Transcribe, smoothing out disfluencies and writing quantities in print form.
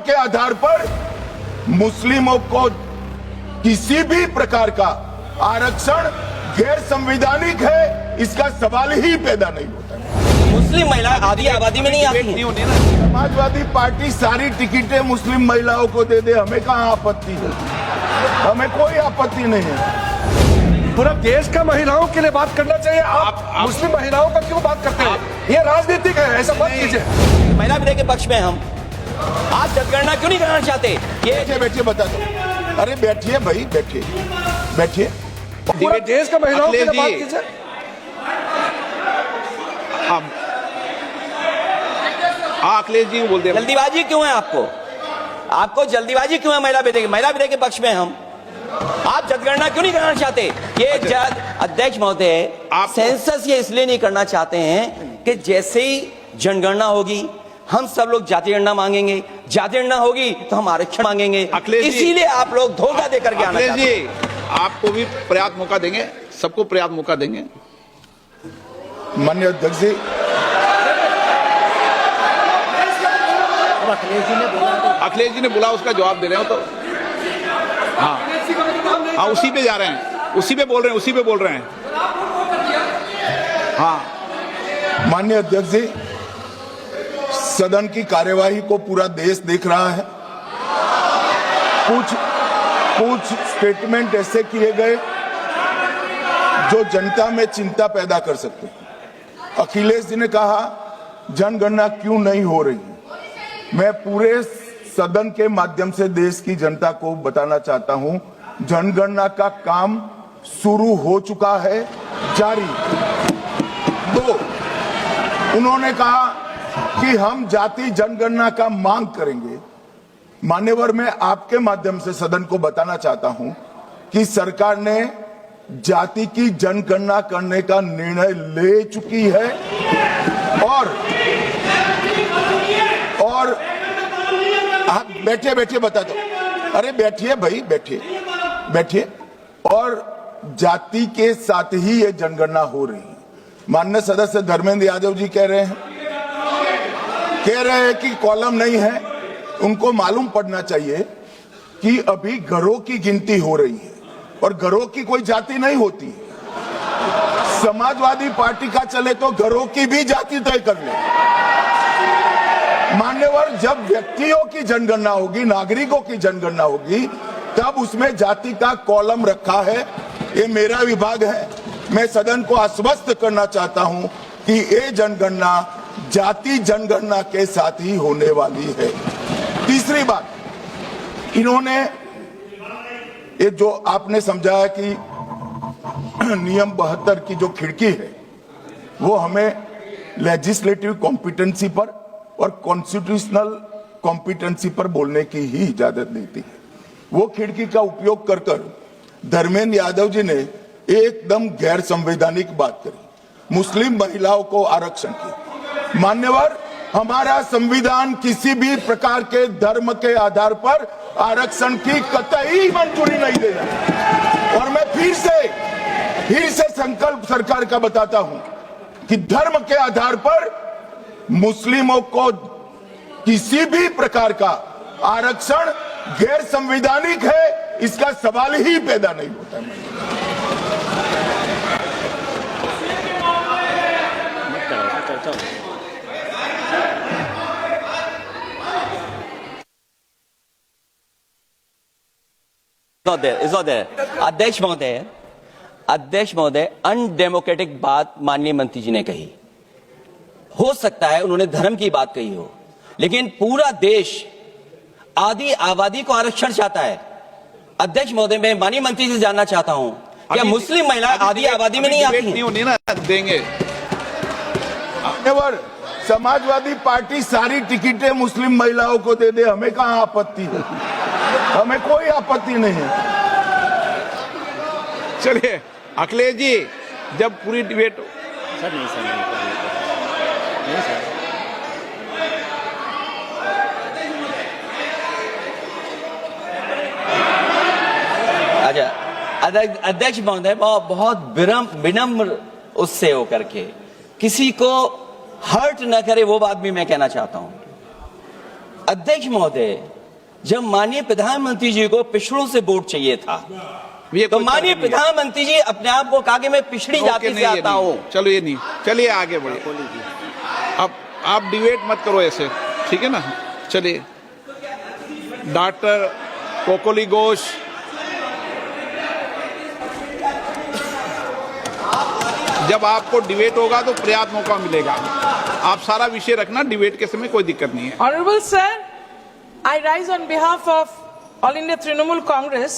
के आधार पर मुस्लिमों को किसी भी प्रकार का आरक्षण गैर संवैधानिक है, इसका सवाल ही पैदा नहीं होता है। मुस्लिम महिला आधी आबादी में नहीं आती है। समाजवादी पार्टी सारी टिकटें मुस्लिम महिलाओं को दे दे, हमें कहाँ आपत्ति है? हमें कोई आपत्ति नहीं है। पूरा देश का महिलाओं के लिए बात करना चाहिए। आप मुस्लिम महिलाओं का क्यों बात करते हैं? ये राजनीतिक है, ऐसा मत कीजिए। महिला विधेयक के पक्ष में हम, आप जनगणना क्यों नहीं कराना चाहते? ये बैठिए बता दो। अरे बैठिए भाई, बैठिए बैठिए। पूरे देश का महिलाओं के लिए बात कीजिए। अखिलेश जी बोलते हैं जल्दीबाजी क्यों है आपको जल्दीबाजी क्यों है? महिला विधेयक के पक्ष में हम, आप जनगणना क्यों नहीं कराना चाहते? ये अध्यक्ष महोदय, आप सेंसस ये इसलिए नहीं करना चाहते हैं कि जैसे ही जनगणना होगी हम सब लोग जाति गणना मांगेंगे, जाति गणना होगी तो हम आरक्षण मांगेंगे, इसीलिए आप लोग धोखा देकर के आना चाहते हैं। अखिलेश जी, आपको भी पर्याप्त मौका देंगे, सबको पर्याप्त मौका देंगे। माननीय अध्यक्ष जी, अखिलेश जी ने बोला, उसका जवाब दे रहे हो तो हाँ, उसी पे जा रहे हैं, उसी पे बोल रहे हैं। हाँ, माननीय अध्यक्ष जी, सदन की कार्यवाही को पूरा देश देख रहा है। कुछ स्टेटमेंट ऐसे किए गए जो जनता में चिंता पैदा कर सकते हैं। अखिलेश जी ने कहा जनगणना क्यों नहीं हो रही है। मैं पूरे सदन के माध्यम से देश की जनता को बताना चाहता हूं, जनगणना का काम शुरू हो चुका है, जारी। दो, उन्होंने कहा कि हम जाति जनगणना का मांग करेंगे। मान्यवर, मैं आपके माध्यम से सदन को बताना चाहता हूं कि सरकार ने जाति की जनगणना करने का निर्णय ले चुकी है और आप बैठिए बता दो। अरे बैठिए भाई, बैठिए। और जाति के साथ ही ये जनगणना हो रही है। माननीय सदस्य धर्मेंद्र यादव जी कह रहे हैं कि कॉलम नहीं है। उनको मालूम पड़ना चाहिए कि अभी घरों की गिनती हो रही है और घरों की कोई जाति नहीं होती। समाजवादी पार्टी का चले तो घरों की भी जाति तय कर ले। मान्यवर, जब व्यक्तियों की जनगणना होगी, नागरिकों की जनगणना होगी, तब उसमें जाति का कॉलम रखा है। ये मेरा विभाग है। मैं सदन को आश्वस्त करना चाहता हूं कि ये जनगणना जाति जनगणना के साथ ही होने वाली है। तीसरी बात, इन्होंने ये जो आपने समझाया कि नियम 72 की जो खिड़की है वो हमें लेजिस्लेटिव कॉम्पिटेंसी पर और कॉन्स्टिट्यूशनल कॉम्पिटेंसी पर बोलने की ही इजाजत देती है। वो खिड़की का उपयोग कर धर्मेंद्र यादव जी ने एकदम गैर संवैधानिक बात करी, मुस्लिम महिलाओं को आरक्षण की। मान्यवर, हमारा संविधान किसी भी प्रकार के धर्म के आधार पर आरक्षण की कतई मंजूरी नहीं देगा। और मैं फिर से संकल्प सरकार का बताता हूं कि धर्म के आधार पर मुस्लिमों को किसी भी प्रकार का आरक्षण गैर संवैधानिक है, इसका सवाल ही पैदा नहीं होता है। अध्यक्ष महोदय, अनडेमोक्रेटिक बात माननीय मंत्री जी ने कही। हो सकता है उन्होंने धर्म की बात कही हो, लेकिन पूरा देश आधी आबादी को आरक्षण चाहता है। अध्यक्ष महोदय, मैं माननीय मंत्री से जानना चाहता हूं, क्या मुस्लिम महिला आधी आबादी में नहीं आती है? देंगे। समाजवादी पार्टी सारी टिकटें मुस्लिम महिलाओं को दे दे, हमें कहाँ आपत्ति है? हमें कोई आपत्ति नहीं है। चलिए अखिलेश जी, जब पूरी डिबेट सर नहीं सर अच्छा, अध्यक्ष महोदय, बहुत विनम्र उससे होकर के किसी को हर्ट न करे वो बात भी मैं कहना चाहता हूं। अध्यक्ष महोदय, जब माननीय प्रधानमंत्री जी को पिछड़ों से वोट चाहिए था, ये तो कोई माननीय तर्क नहीं है। प्रधानमंत्री जी अपने आप को कहा कि मैं पिछड़ी ओके, जाति नहीं, से ये आता नहीं। हूं। चलो ये नहीं, चलिए आगे बढ़िए। अब आप डिबेट मत करो ऐसे, ठीक है ना। चलिए डॉक्टर कोकोली घोष, जब आपको डिबेट होगा तो पर्याप्त मौका मिलेगा। आप सारा विषय रखना, डिबेट के समय कोई दिक्कत नहीं है। Honorable Sir, I rise on behalf of All India Trinamool Congress